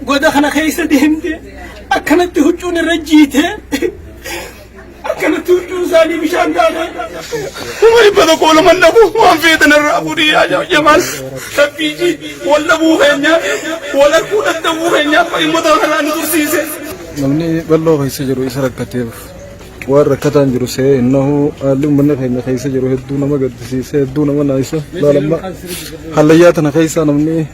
قد خنا خيسة دهمت أكنت هجون الرجيته أكنت هجون زاني بشان دانا وما يبدأ قول من نبو ما في دنا الرابوري يا جمال تبيجي ولا بو هنيا ولا كون الدبو هنيا فاي مدرنا ندرسيسه نمني بالله خيسة جرو إسرق كتير وركتان جرو سه إنه اللي من خينا خيسة جرو هدونا ما قد سيسه هدونا ما نايسه لا لما حلياتنا خيسة نمني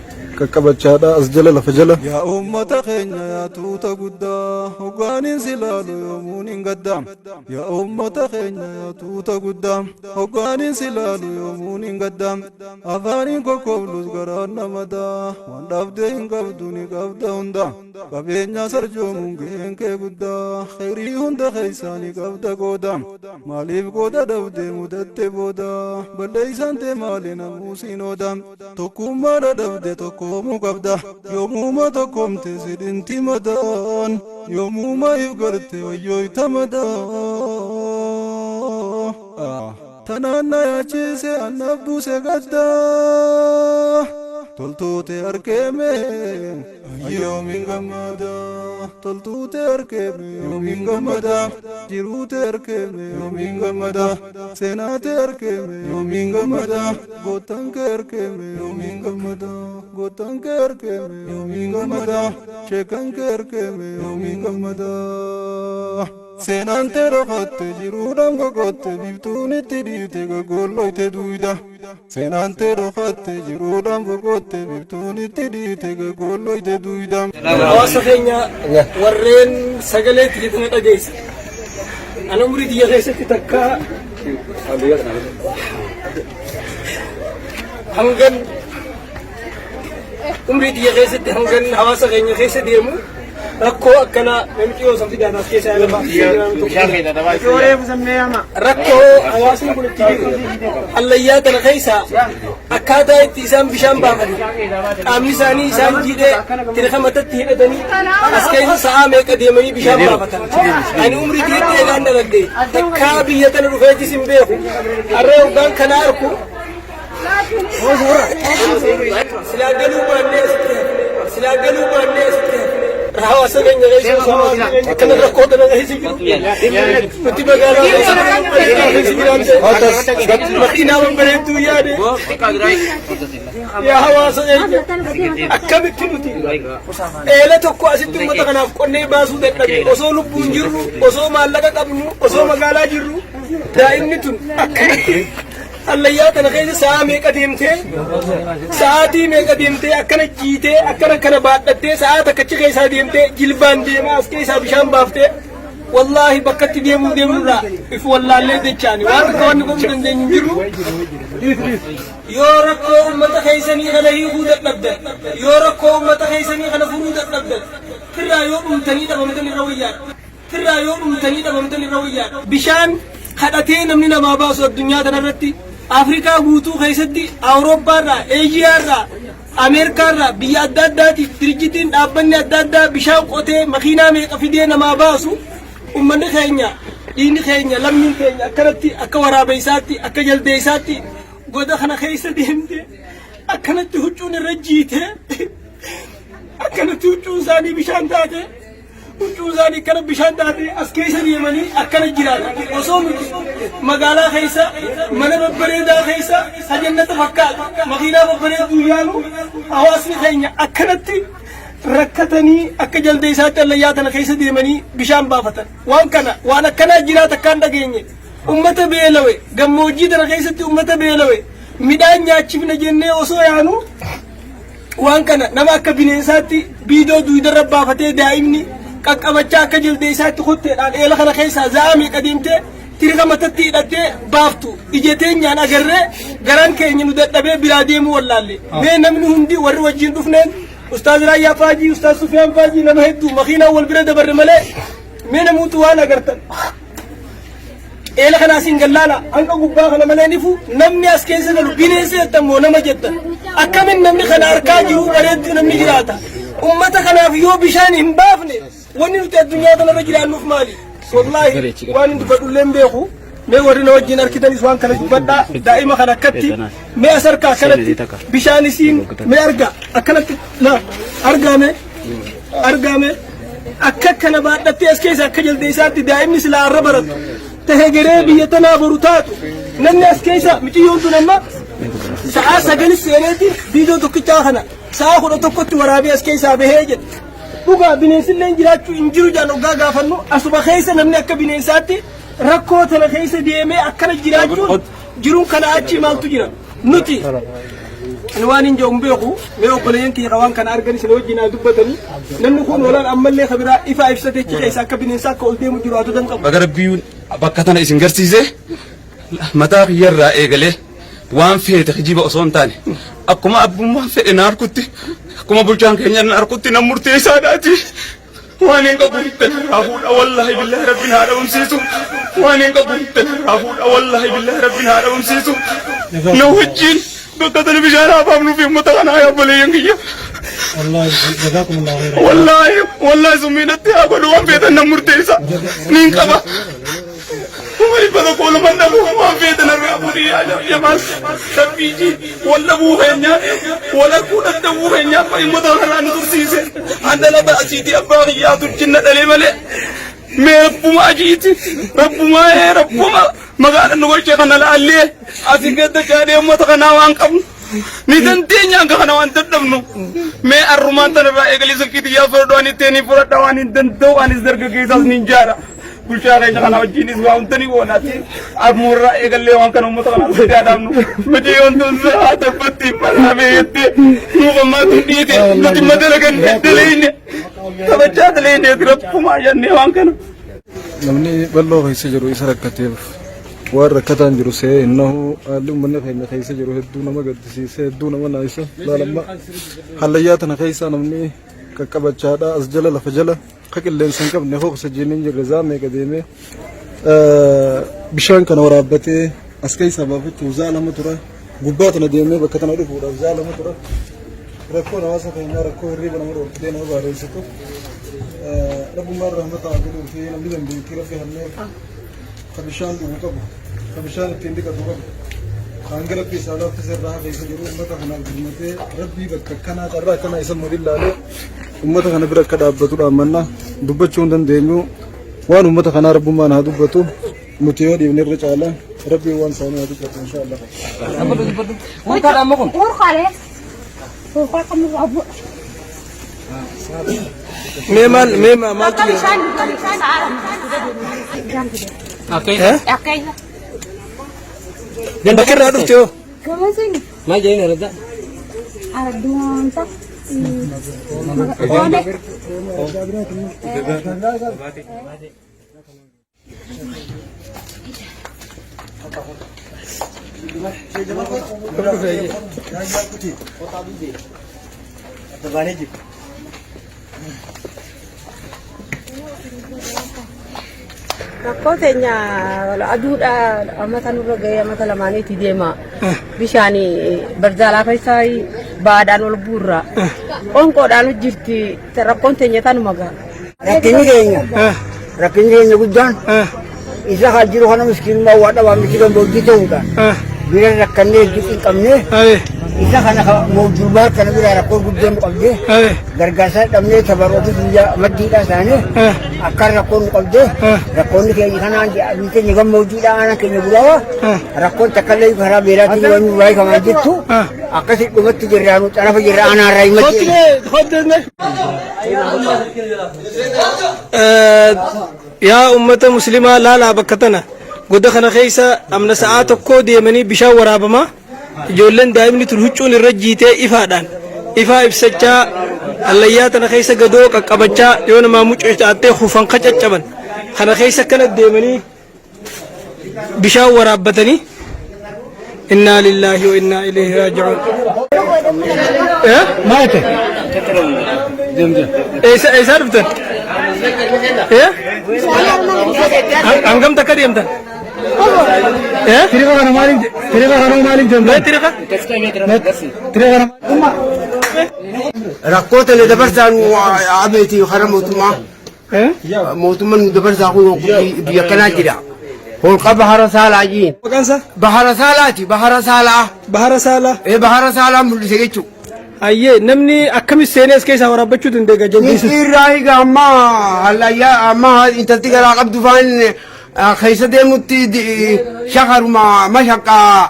كبتشادا أسجل لفجل يا أمة خينا يا توتا قدا هقانين سلالو يومون قدام يا أمة خينا يا توتا قدام هقانين سلالو يومون قدام أفاني كوكولوس قرانا مدا واندابدين قبدوني قبدا هندا قبينيا سرجو مونكين كي قدا خيري هندا خيساني قبدا قدام ماليف قدا دبدي مدد بودا بليسان تي مالنا موسين ودام توكوم مادا دبدي توكوم مقبدا يوموما تقوم تزيد انتي مدان يوموما يفقرتي ويوي تمدان تنانا يا جيسي النبو سيقدا تلتوتي أركيمي يومين غمدا تلتوتي أركيمي يومين غمدا جيروتي أركيمي يومين غمدا سيناتي أركيمي يومين غمدا غوتانك أركيمي يومين غمدا غوتانك أركيمي يومين غمدا شيكانك أركيمي يومين غمدا سينانتي رخطي جيرودام غوتي بيبتوني تديتي غولوي تدويدا سينانتي رخطي جيرودام غوتي بيبتوني تديتي غولوي تدويدا واسخينا ورين سجلت جتنا جيس أنا مريد يغيسك تكا هنجن مريد يغيسك هنجن واسخينا غيس ديمو ركو أكنا نمكيو سمتي جانا كيس على ما ركو أواسن كل تيجي الليات الخيسة أكادا إتسام بشام بامني أمي ساني سام جيدة ترخم تتهين دني أسكين سامي كديمني بشام بامتن أنا عمري تيجي أنا نردي كابي يتن رفيتي سمبيه أريو كان كناركو سلاجلو بالناس سلاجلو بالناس هوا سجن جالس كنا ركوت أنا هيسي بتي بقى مكينا من بريتو يا هوا سجن أكمل كنوتي إلا تكو أسيتو متكنا كوني باسو دتني أصول بونجرو أصول مالك كابنو أصول مقالا جرو دائمنتون أكمل الليات أنا خير ساعة ميك أديمتي ساعتي ميك أديمتي أكنا جيتي أكنا كنا باتتي ساعة تكتشي خير ساديمتي جلبان ديما أسكي سابشان بافتي والله بكت ديمو لا إف والله اللي ديشاني وانا كون قوم دنجرو يوركو أمة خيسني خنا يهودة نبدأ يوركو أمة خيسني خنا فرودة نبدأ كرا يوم متني تبى متني رويات كرا يوم متني تبى متني رويات بشان خدتين من ما باسوا الدنيا تنرتي أفريقيا بوتو خيستي أوروبا را إيجيا را أمريكا را بيادات تريجتين أبني أدادا بشاو قطة مخينا ميقفيدين ما باسو أمنا خينيا دين خينيا لمن خينيا كرتي أكورا بيساتي أكجل ديساتي قد خنا خيستي همتي أكنت هجون الرجيته أكنت هجون زاني بشان داته وجوزاني كنا بشان داري أسكيس اليمني أكنا جيران وصوم مقالا خيسا من ببريدا خيسا سجنة مكة مغينا ببريد ويانو أواسي خينيا أكنتي ركتني أكجل ديسات اللياتنا خيسا ديمني بشان بافتن وان كنا جيرات كان دقيني أمة بيلوي قموجي دنا خيسا أمة بيلوي ميدان ياتشفنا جنة وصو يانو وان كنا نما كبينيساتي بيدو دويدر بافتي دائمني كأبتشا كجل ديسات خدت الإله خنا خيسا زامي قديمته تيرك متتي دتة بافتو إجتين يانا جرّة جرّان كيني ندت نبي بلاديم والله لي من من هندي وروجين دفنين أستاذ رايا فاجي أستاذ سفيان فاجي نمهدو مخينا والبلاد برملة من موتوانا قرتن إله خنا سينجلالا أنك قبّا خنا ملانيفو نمني أسكيسة لبينيسة تمو نمجتا أكمل نمني خنا أركاجي وبرد نمني جراتا أمتا خنا فيو بشان هم بافني وننت الدنيا تنا رجلان مفمالي والله وان تقول لهم بيخو ما ورينا وجهنا كده نسوان كنا جبنا دائما خنا كتي ما أسرك كنتي بشان سين ما أرجع أكلت لا أرجع argame akka kana baadhattee as keessa akka jaldeessaatti daa'imni silaa arra baratu tahee garee biyya tanaa boru taatu namni as keessa miciyyoon tun amma sa'a 9 seeneeti viidiyoo tokkichaa kana sa'a 11tti waraabee as keessaa bahee jedhe dhugaa bineensillee jiraachuu hin jiru jaan ogaa gaafannu asuma keessa namni akka bineensaatti rakkoo tana keessa deemee akkana jiraachuun jiruun kana achi maaltu jira nuti ani waan hin joon beeku mee obboleeyyan kiyya waan kana argan isin wajjin dubbatanii namni kun walaan ammallee khabiraa ifa ibsatee keessa akka bineensaa akka ol deemu jiru atu dan qabu Bagarabbiin bakka tana isin garsiise mataa kiyyarraa eegalee waan feete kijiba osoo hin taane akkuma abbummaan fedhe na harkutti akkuma bulchaan keenya na harkutti na murteessaadhaati waan hin qabu hittan raafuudha wallaahi billahi rabbiin haa dhabamsiisu waan hin qabu hittan raafuudha wallaahi billahi rabbiin haa dhabamsiisu na wajjin bakka tana bishaan haafaamnuuf uummata kanaa yaa obboleeyyan kiyya wallaahi summiinatti haa godhu waan feetan na murteessa niin qaba Umari pada kola mana bukan fete na rabudi ya mas tapi wala buhenya wala kuda da buhenya pa imada haran tursise andala ba asiti abba ya turjinna dale male me rabbuma ajiti rabbuma magana no goche kana la alle asiga da kade mata kana wan kam ni dan tenya ga kana wan tadamno me arruman tan ra egali sakiti ya fordo ani teni pura dawani dan do ani zarga kisas ninjara Bushara yang kalau jenis wang tani wonati, amurra egalle wang kan umur tangan sudah ada nu, macam yang tu ada peti mana bete, nu mati dia, nanti mati lagi delain, kalau cah delain dia terus pumayan ni wang kan. namni bal'oo keessa jiru isa rakkateef waan rakkataan jiru see innahu haalli uummanni keenya keessa jiru hedduu nama gaddisiisee hedduu nama naayisa laalamma hallayyaa tana keessa namni qaqqabachaadha as jala lafa jala ka qilleensa hin qabne hoogsa jiiniin jirre zaamee qadeemee bishaan kana waraabbatee as keessa baafatti uzaa lama tura gubbaa tana deemee bakka tana dhufuudhaaf uzaa lama tura rakkoon hawaasa keenyaa rakkoo hirriiba nama dhoorkitee nama baareessitu Rabbumaan rahmataa godhuu fi namni dandeettii rabbi hanneef ka bishaan dhugu qabu ka bishaan ittiin dhiqatu qabu hanga rabbi isaa laafti sirraa keessa jiru uummata kanaaf birmatee rabbii bakka akkanaa carraa akkanaa isa mudin laalee uummata kana bira akka dhaabbatudha mannaa dubbachuu hin dandeenyu waan uummata kanaa rabbumaan haa dubbatu nuti yoo dhiibne irra caalaa rabbii waan isaanii haa dubbatu inshaallah. Memang tu. Okay. Okay. Dan bakir ada tu. Kamu sini. Mai jadi ada. Ada dua tak. Rakkoo teenya aduudha amata nurra gahee amata lamaaniiti deema bishaani barzaalaa keessaa baadhaan ol buurra onqoodhaan hojjirti rakkoon teenya tanuma gaha. Rakkinni keenya guddaan isa haa jiru kana miskiinummaa waa dhabaamni jiran boojii ta'uudhaan bira rakkannee hedduu hin qabne isa kana mawjuubaa kana bira rakkoo guddaan qabdee gargaarsa dhabnee tabarooti biyya maddiidhaa isaanii akka rakkoon qabdee rakkoonni keenya kanaan biyyi keenya gam mawjuudhaa aanaa keenya bulaawa rakkoon takkallee karaa beelaatiin waan nurraa kamaan jettu akkasii dhumatti jirraanu xarafa jirra aanaarraa himatti. Yaa ummata muslimaa laalaa bakka tana godda kana keessa amna sa'aa tokko deemanii bishaan waraabamaa ijoolleen daa'imni tun huccuun irra jiitee ifaadhaan ifaa ibsachaa allayyaa tana keessa gadoo qaqqabachaa yoo namaa mucoo taattee hufan qacaccaban kana keessa kana deemanii bishaan waraabbatanii inna lillahi wa inna ilayhi raaji'uun. Maate. Eessa dhuftan? Hangam takka deemtan? Tirika kana maaliif deemtan? Tirika kana. Rakkoota le dabarsaan abeeti kana mootummaa mootummaan dabarsaa kun biyya kanaa jira. Holqa bahara saalaa jiin. Maqaan isaa? Bahara saalaati bahara saalaa. Bahara Saalaa. Bahara saalaa mul'ise jechuudha. Ayyee namni akkamis seenes keessa waraabachuu dandeega jaldeessu. Irraayi amma hallayyaa amma intalti garaa qabdu faan keessa deemutti shakaruma mashaqaa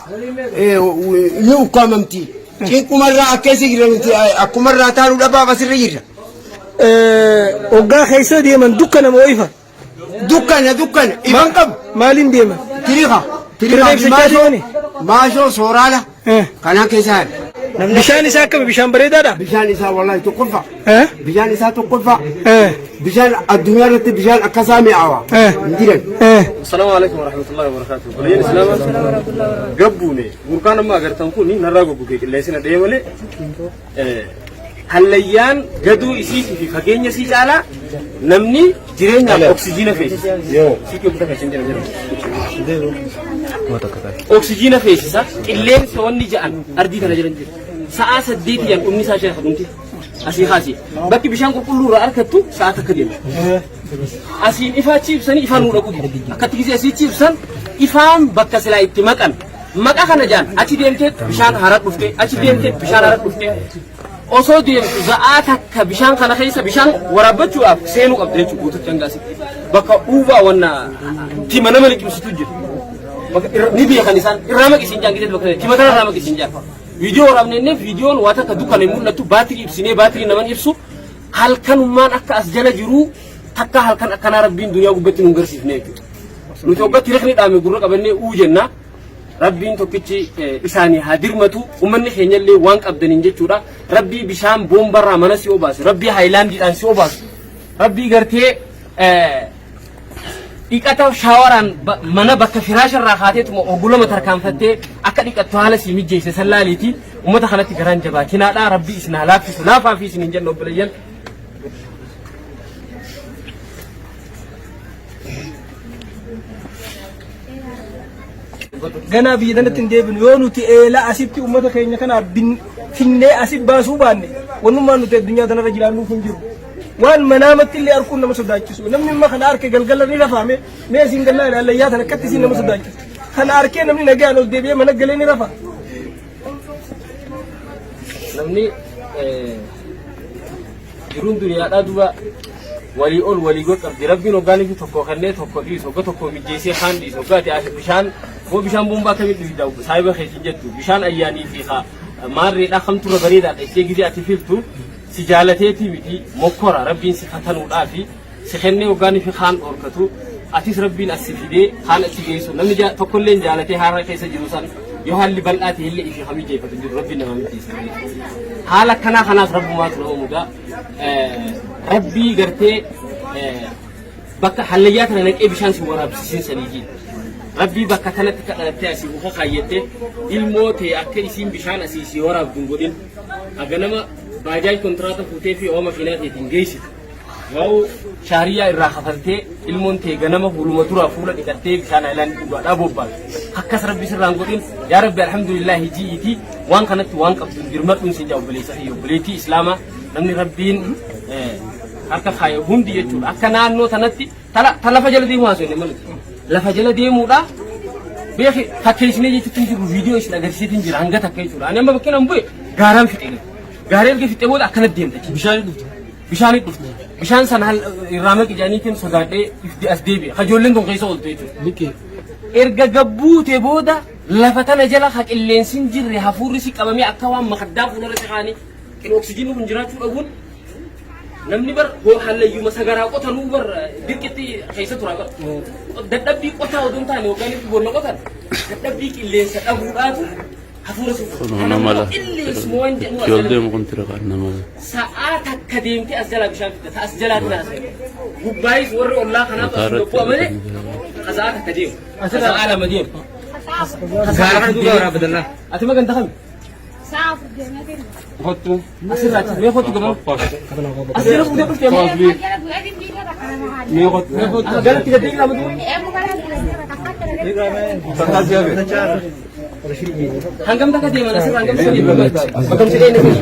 ni ukkaamamti. Cinqumarraa akkeessa jiramti akkumarraa taanuu dhabaaf asirra jirra. Hoggaa keessa deeman dukkana moo ifa? Dukkana ifan qabu. Maaliin deeman? Tiriqa maashoo sooraala kanaan keessa haadha. Bishaan isaa akkami bishaan bareedaadha? Bishaan isaa wallahi tokkoffa. Bishaan isaa tokkoffa. Bishaan addunyaa irratti bishaan akkasaa mi'aawa. Hinjiran. Assalamu alaikum warahmatullahi wabarakatuh. Balayeen islaama gabbuune burkaan amma agartan kun narraa goggogee qilleensina deemalee hallayyaan gaduu isiitii fi fageenya isii caalaa namni jireenyaaf oksijiina feesisa. Oksijiina feesisa qilleensa wanni ja'an ardii kana jiran jira. Sa'a 8 yan dhumni isaa ishee dhumti. Asii kaasii bakki bishaan qulqulluu irraa argattu sa'a takka deema. Asiin ifaa ciibsanii ifaan nu dhaqu. Akkatti gisee asii ciibsan ifaan bakka silaa itti maqan. Maqa kana jaan achi deemtee bishaan haraa dhufte achi deemtee bishaan haraa dhufte. Osoo deemtu za'aa takka bishaan kana keessa bishaan waraabbachuudhaaf seenuu qabdi jechuudha guututti hangaasi. Bakka uubaa wanna tima nama liqimsitu jiru. Ni beekan isaan irraa maqisiin jaan gisee bakka tima kana irraa maqisiin jaan. Viidiyoo waraabnee viidiyoon waa takka dukkanee mul'attu baatirii ibsinee baatirii naman ibsu halkanummaan akka as jala jiru takka halkan akkanaa rabbiin duniyaa gubbatti nu garsiifne jechuudha. Nuti waggaatti reekni dhaame gurra qabannee uu jenna. Rabbiin tokkichi isaanii haa dirmatu uummanni keenyallee waan qabdaniin jechuudha. Rabbii bishaan boombarraa mana si obaasu, rabbii haayilaandiidhaan si obaasu, rabbii gartee dhiqata shaawaraan mana bakka firaasharraa kaateetuma oggulama tarkaanfattee akka dhiqattu haala si mijjeesse sallaaliiti uummata kanatti garaan jabaatinaadha. Rabbii isin haa laaffisu laafaa fi isin hin jenna obboleeyyan. Ganaa biyya kanatti hin deebinu yoo nuti eelaa asitti uummata keenya kana finnee asii baasuu baanne wanummaan nuti addunyaa kanarra jiraannuuf hin jiru. Waan manaamatti illee arguun nama sodaachisu. Namni amma kana harke galgala ni rafaame mee isin gannaa ilaallayyaa tan akkatti isin nama sodaachisu. Kana harkee namni nagaan ol deebi'ee mana galee ni rafa. Namni jiruun duniyaadhaa duba walii ol walii god qabdi. Rabbiin hoggaaniif tokko kannee tokko dhiisu hogga tokko mijjeessee kaan dhiisu hoggaati bishaan moo bishaan boombaa kamitti dhiidhaa'u saayiba keessin jettu bishaan ayyaanii fi maarreedhaa kamturra bareedaadha ishee gizee ati filtu si jaalateetii miti mokkora rabbiin si fatanuudhaa fi si kennee hoggaanii fi kaan dhorkatu atis rabbiin as si fidee kaan achi geessu namni tokkollee jaalatee haara keessa jiru san yoo haalli bal'aate illee ifi hamii jeeffatu jiru rabbiin nama mijjeessa. Haala akkanaa kanaaf rabbumaatu nama mudaa rabbii gartee bakka hallayyaa kana naqee bishaan si waraabsisiin saniijiin. Rabbii bakka kanatti kadhalattee asii muka kaayyattee ilmoo ta'e akka isiin bishaan asii si waraabdu hin godhin. Ganama baajaaj kontiraata fuutee fi ooma makiinaa ta'eetiin geessitu. Yoo shaariyaa irraa kafaltee ilmoon ta'e ganama fuuluma duraa fuula dhiqattee bishaan haayilaandii dhugaadhaa bobbaatu. Akkas rabbi sirraan godhin yaa rabbi alhamdulillah hijiitii waan kanatti waan qabdu dirmadhuun si jaa obboleessa fi obboleettii islaamaa namni rabbiin harka kaaye hundi jechuudha. Akka naannoo tanatti lafa jala deemuu haasofne malee. Lafa jala deemuudha beeki fakkeessinee jechuutti hin jiru viidiyoo isin agarsiitiin jira hanga takka jechuudha. Ani amma bakkeen bu'e gaaraan fixee gaaree erga fixee booda akkanatti deemta bishaanii dhufte bishaan sana irraa maqi jaaniitiin sodaadhee as deebi'e kajoolleen kun keessa ooltu jechuudha. Erga gabbuutee booda lafa tana jala ha qilleensin jirre hafuurri si qabamee akka waan makaddaa fuuldura si kaanii qin oksijiinii kun jiraachuu dhabuun namni bar hallayyuma sagaraa qotanuu bar dirqitti keessa tura bar dadhabbii qotaa oduun taane yookaan itti boonna qotan dadhabbii qilleensa dhabuudhaatu hafuura si namala yoldeemu kun tira kan namala sa'aa takka deemtee as jalaa bishaan fidda as jalaa tinaas gubbaayis warri ollaa kanaaf as dobbuu amale sa'aa takka deemu sa'aa lama deemu gaaraan duuba waraabadallaa ati maganta kami Hotu, asirraati, mee hotu gamaa? Asirra fuudhee dhuftee moo? Mee hotu, galatti gaddee lama duuba? Hangam takka deeman asirra hangam takka deeman? Bakka miti dheene kun?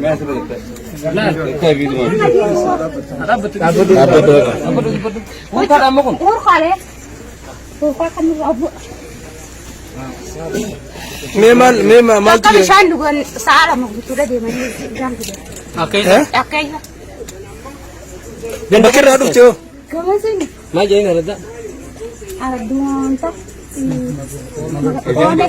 Mee asirra dhaqxee? Laal, kee viiduma. Dhaabbatu. Dhaabbatu. Murtaadha amma kun? Murkaalee. Murkaa kan nurraa bu'a. maal Akka bishaan dhugan sa'a lama guutuudha deemanii bishaan dhugan. Akkayya. bakka irraa dhufte hoo Gamaseen Maal jedheen aradda? arduunta. Oone.